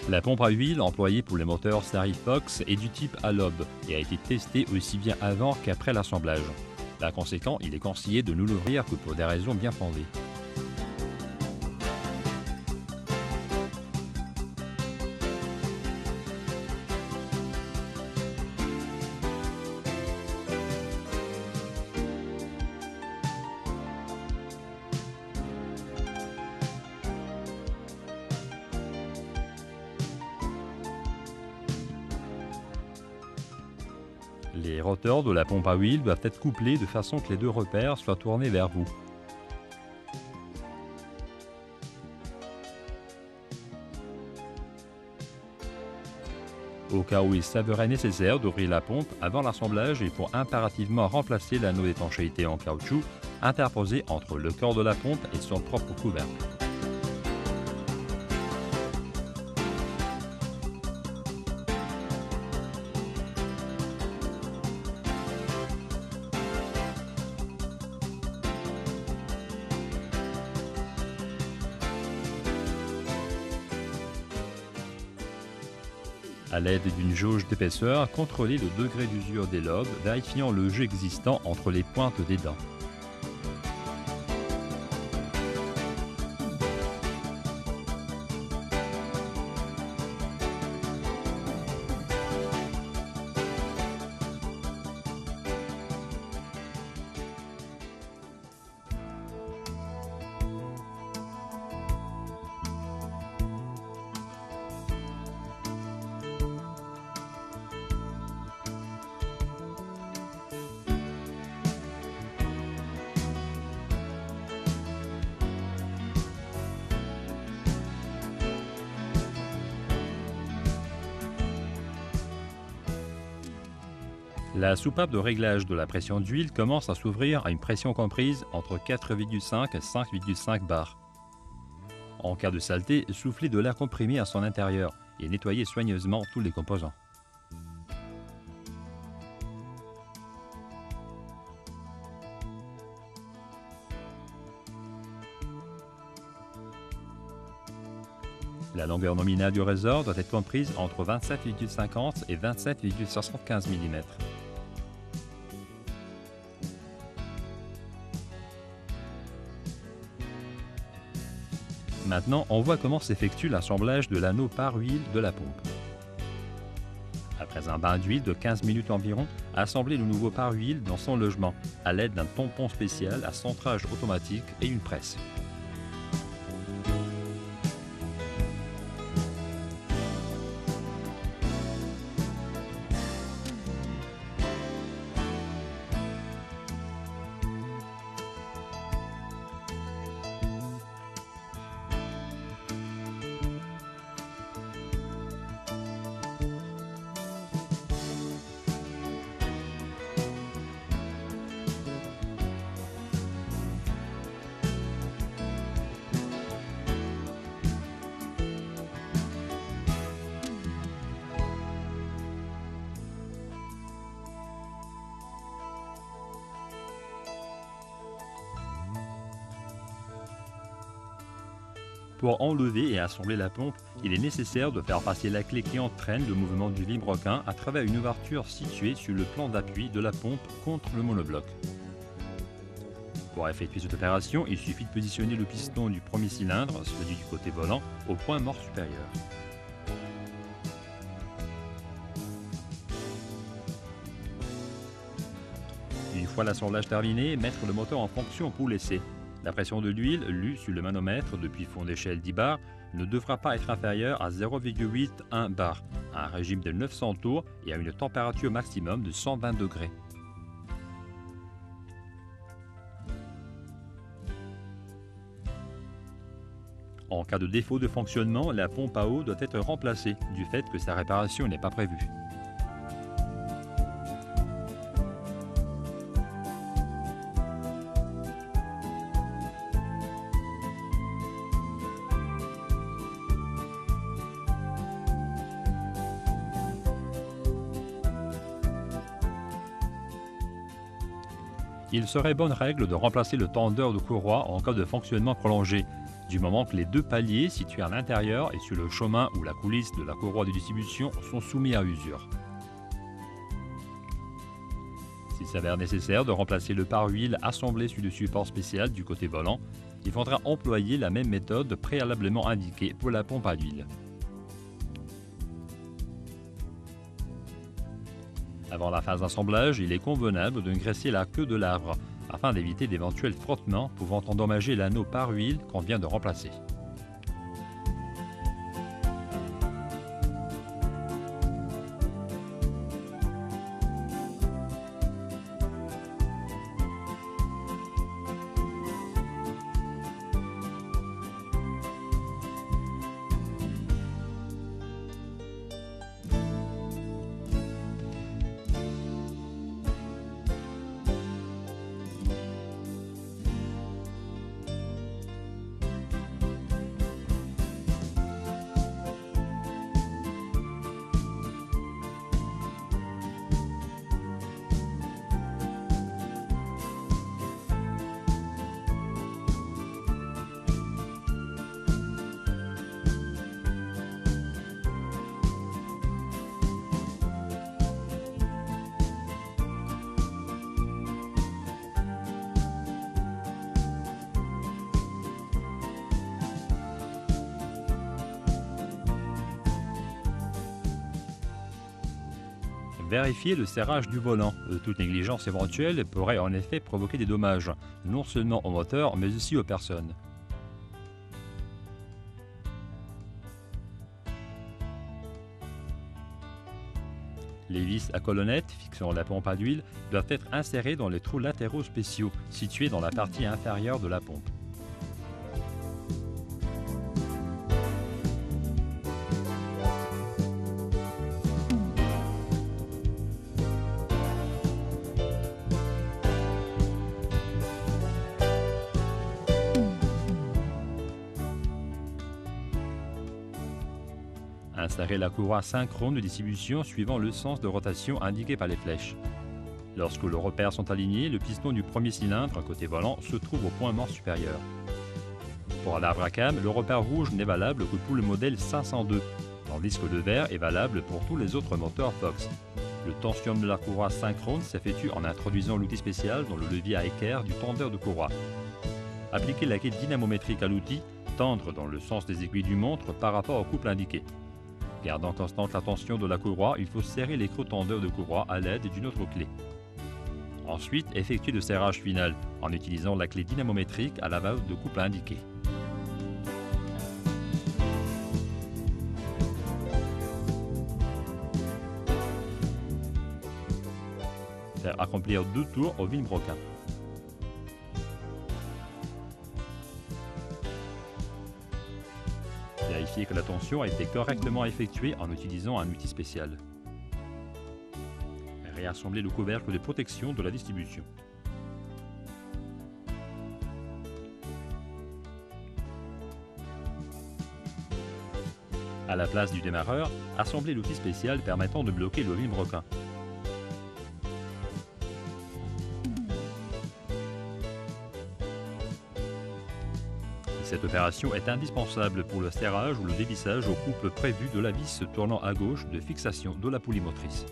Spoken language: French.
La pompe à huile employée pour les moteurs Starry Fox est du type Alob et a été testée aussi bien avant qu'après l'assemblage. Par conséquent, il est conseillé de ne l'ouvrir que pour des raisons bien fondées. Les rotors de la pompe à huile doivent être couplés de façon que les deux repères soient tournés vers vous. Au cas où il s'avérait nécessaire d'ouvrir la pompe avant l'assemblage, il faut impérativement remplacer l'anneau d'étanchéité en caoutchouc interposé entre le corps de la pompe et son propre couvercle. À l'aide d'une jauge d'épaisseur, contrôlez le degré d'usure des lobes, vérifiant le jeu existant entre les pointes des dents. La soupape de réglage de la pression d'huile commence à s'ouvrir à une pression comprise entre 4,5 et 5,5 bars. En cas de saleté, soufflez de l'air comprimé à son intérieur et nettoyez soigneusement tous les composants. La longueur nominale du ressort doit être comprise entre 27,50 et 27,75 mm. Maintenant, on voit comment s'effectue l'assemblage de l'anneau par huile de la pompe. Après un bain d'huile de 15 minutes environ, assemblez le nouveau pare-huile dans son logement à l'aide d'un tampon spécial à centrage automatique et une presse. Pour enlever et assembler la pompe, il est nécessaire de faire passer la clé qui entraîne le mouvement du vilebrequin à travers une ouverture située sur le plan d'appui de la pompe contre le monobloc. Pour effectuer cette opération, il suffit de positionner le piston du premier cylindre, celui du côté volant, au point mort supérieur. Une fois l'assemblage terminé, mettre le moteur en fonction pour l'essai. La pression de l'huile, lue sur le manomètre depuis fond d'échelle 10 bars, ne devra pas être inférieure à 0,81 bar, à un régime de 900 tours et à une température maximum de 120 degrés. En cas de défaut de fonctionnement, la pompe à eau doit être remplacée du fait que sa réparation n'est pas prévue. Il serait bonne règle de remplacer le tendeur de courroie en cas de fonctionnement prolongé, du moment que les deux paliers situés à l'intérieur et sur le chemin ou la coulisse de la courroie de distribution sont soumis à usure. S'il s'avère nécessaire de remplacer le pare-huile assemblé sur le support spécial du côté volant, il faudra employer la même méthode préalablement indiquée pour la pompe à huile. Avant la phase d'assemblage, il est convenable de graisser la queue de l'arbre afin d'éviter d'éventuels frottements pouvant endommager l'anneau pare-huile qu'on vient de remplacer. Vérifier le serrage du volant. Toute négligence éventuelle pourrait en effet provoquer des dommages, non seulement au moteur mais aussi aux personnes. Les vis à colonnettes fixant la pompe à d'huile doivent être insérées dans les trous latéraux spéciaux situés dans la partie inférieure de la pompe. Insérez la courroie synchrone de distribution suivant le sens de rotation indiqué par les flèches. Lorsque les repères sont alignés, le piston du premier cylindre, côté volant, se trouve au point mort supérieur. Pour l'arbre à cam, le repère rouge n'est valable que pour le modèle 502, tandis que le vert est valable pour tous les autres moteurs Fox. Le tensionnement de la courroie synchrone s'effectue en introduisant l'outil spécial dans le levier à équerre du tendeur de courroie. Appliquez la clé dynamométrique à l'outil, tendre dans le sens des aiguilles du montre par rapport au couple indiqué. Gardant constante la tension de la courroie, il faut serrer l'écrou-tendeur de courroie à l'aide d'une autre clé. Ensuite, effectuez le serrage final en utilisant la clé dynamométrique à la valve de couple indiquée. Faire accomplir 2 tours au vilebrequin. Vérifiez que la tension a été correctement effectuée en utilisant un outil spécial. Réassemblez le couvercle de protection de la distribution. À la place du démarreur, assemblez l'outil spécial permettant de bloquer le vilebrequin. Cette opération est indispensable pour le serrage ou le dévissage au couple prévu de la vis tournant à gauche de fixation de la poulie motrice.